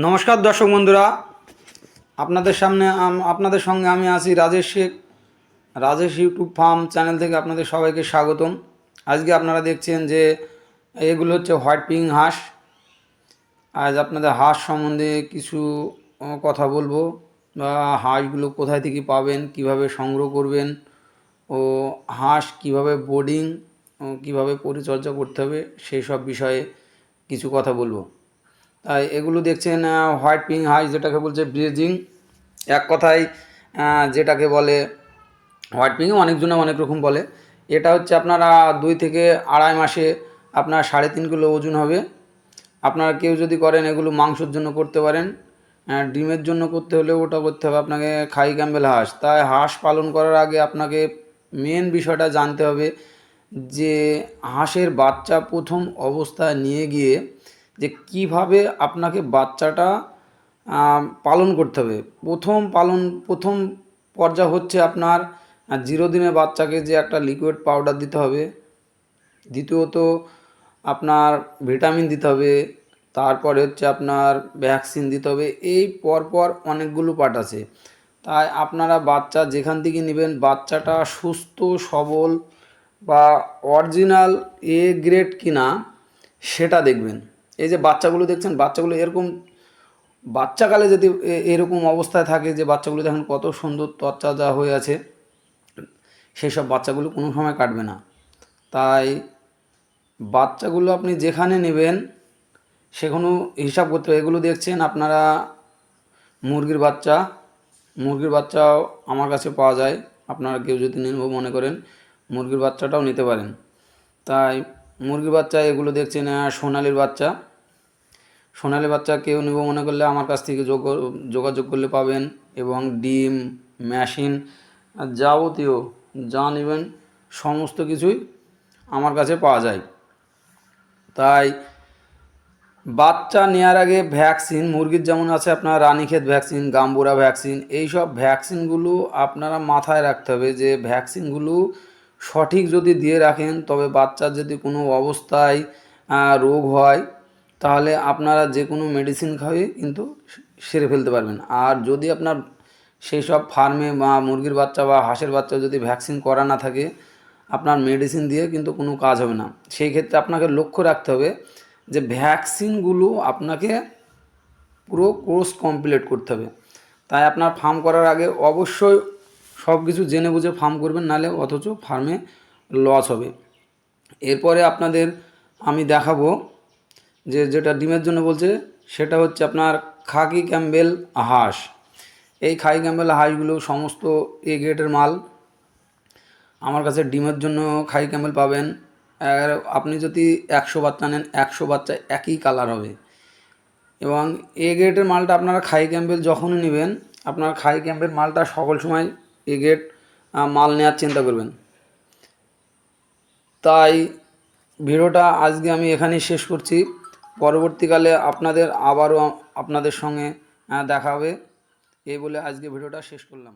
নমস্কার দর্শক বন্ধুরা, আপনাদের সঙ্গে আমি আছি Rajesh Sheikh. Rajesh YouTube farm channel থেকে আপনাদের সবাইকে স্বাগতম। আজকে আপনারা দেখছেন যে এগুলো হচ্ছে হোয়াইট পিং হাঁস। আজ আপনাদের হাঁস সম্বন্ধে কিছু কথা বলবো, বা হাঁসগুলো কোথায় থেকে পাবেন, কিভাবে সংগ্রহ করবেন, ও হাঁস কিভাবে বোর্ডিং কিভাবে পরিচর্যা করতে হবে সেই সব বিষয়ে কিছু কথা বলবো। তাই এগুলো দেখছেন হোয়াইট পিং হাঁস, যেটাকে বলছে ব্রিজিং। এক কথায় যেটাকে বলে হোয়াইট পিংয়ে অনেকজনে অনেক রকম বলে। এটা হচ্ছে আপনারা 2 থেকে আড়াই মাসে আপনার 3.5 কিলো ওজন হবে। আপনারা কেউ যদি করেন এগুলো মাংসের জন্য করতে পারেন, ডিমের জন্য করতে হলে ওটা করতে হবে আপনাকে খাই ক্যাম্বেল হাঁস। তাই হাঁস পালন করার আগে আপনাকে মেন বিষয়টা জানতে হবে যে হাঁসের বাচ্চা প্রথম অবস্থায় নিয়ে গিয়ে যে কিভাবে আপনাকে বাচ্চাটা পালন করতে হবে। প্রথম পর্যায় হচ্ছে আপনার 0 দিনের বাচ্চাকে যে একটা লিকুইড পাউডার দিতে হবে। দ্বিতীয়ত আপনার ভিটামিন দিতে হবে। তারপরে হচ্ছে আপনার ভ্যাকসিন দিতে হবে। এই পরপর অনেকগুলো পার্ট আছে। তাই আপনারা বাচ্চা যেখান থেকে নেবেন, বাচ্চাটা সুস্থ সবল বা অরিজিনাল এ গ্রেড কিনা সেটা দেখবেন। এই যে বাচ্চাগুলো দেখছেন, বাচ্চাগুলো এরকম বাচ্চাকালে যদি এরকম অবস্থায় থাকে যে বাচ্চাগুলো দেখেন কত সুন্দর তরতাজা হয়ে আছে, সেই সব বাচ্চাগুলো কোনো সময় কাটবে না। তাই বাচ্চাগুলো আপনি যেখানে নেবেন সেখানেও হিসাব করতে হবে। এগুলো দেখছেন আপনারা মুরগির বাচ্চাও আমার কাছে পাওয়া যায়। আপনারা কেউ যদি নেব মনে করেন মুরগির বাচ্চাটাও নিতে পারেন। তাই মুরগির বাচ্চা এগুলো দেখছেন সোনালি বাচ্চা কেউ নেব মনে করলে আমার কাছ থেকে যোগাযোগ করলে পাবেন। এবং ডিম, মেশিন, যাবতীয় যা নেবেন সমস্ত কিছুই আমার কাছে পাওয়া যায়। তাই বাচ্চা নেওয়ার আগে ভ্যাকসিন, মুরগির যেমন আছে আপনার রানীক্ষেত ভ্যাকসিন, গাম্বুরা ভ্যাকসিন, এই সব ভ্যাকসিনগুলো আপনারা মাথায় রাখতে হবে যে ভ্যাকসিনগুলো সঠিক যদি দিয়ে রাখেন, তবে বাচ্চার যদি কোনো অবস্থায় রোগ হয় তাহলে আপনারা যে কোনো মেডিসিন খাইয়ে কিন্তু সেরে ফেলতে পারবেন। আর যদি আপনার সেই সব ফার্মে বা মুরগির বাচ্চা বা হাঁসের বাচ্চা যদি ভ্যাকসিন করা না থাকে, আপনার মেডিসিন দিয়ে কিন্তু কোনো কাজ হবে না। সেই ক্ষেত্রে আপনাকে লক্ষ্য রাখতে হবে যে ভ্যাকসিনগুলো আপনাকে পুরো কোর্স কমপ্লিট করতে হবে। তাই আপনার ফার্ম করার আগে অবশ্যই সব কিছু জেনে বুঝে ফার্ম করবেন, নাহলে অথচ ফার্মে লস হবে। এরপরে আপনাদের আমি দেখাবো যে যেটা ডিমের জন্য বলছে, সেটা হচ্ছে আপনার খাকি ক্যাম্বেল হাঁস। এই খাকি ক্যাম্বেল হাঁসগুলো সমস্ত এ গ্রেডের মাল। আমার কাছে ডিমের জন্য খাকি ক্যাম্বেল পাবেন। আর আপনি যদি 100 বাচ্চা নেন, 100 বাচ্চা একই কালার হবে। এবং এ গ্রেডের মালটা আপনারা খাই ক্যাম্বেল যখনই নেবেন, আপনার খাই ক্যাম্বেল মালটা সকল সময় এ গ্রেড মাল নেওয়ার চিন্তা করবেন। তাই ভিডিওটা আজকে আমি এখানেই শেষ করছি। পরবর্তীকালে আবারও আপনাদের সঙ্গে দেখা হবে। এই বলে আজকে ভিডিওটা শেষ করলাম।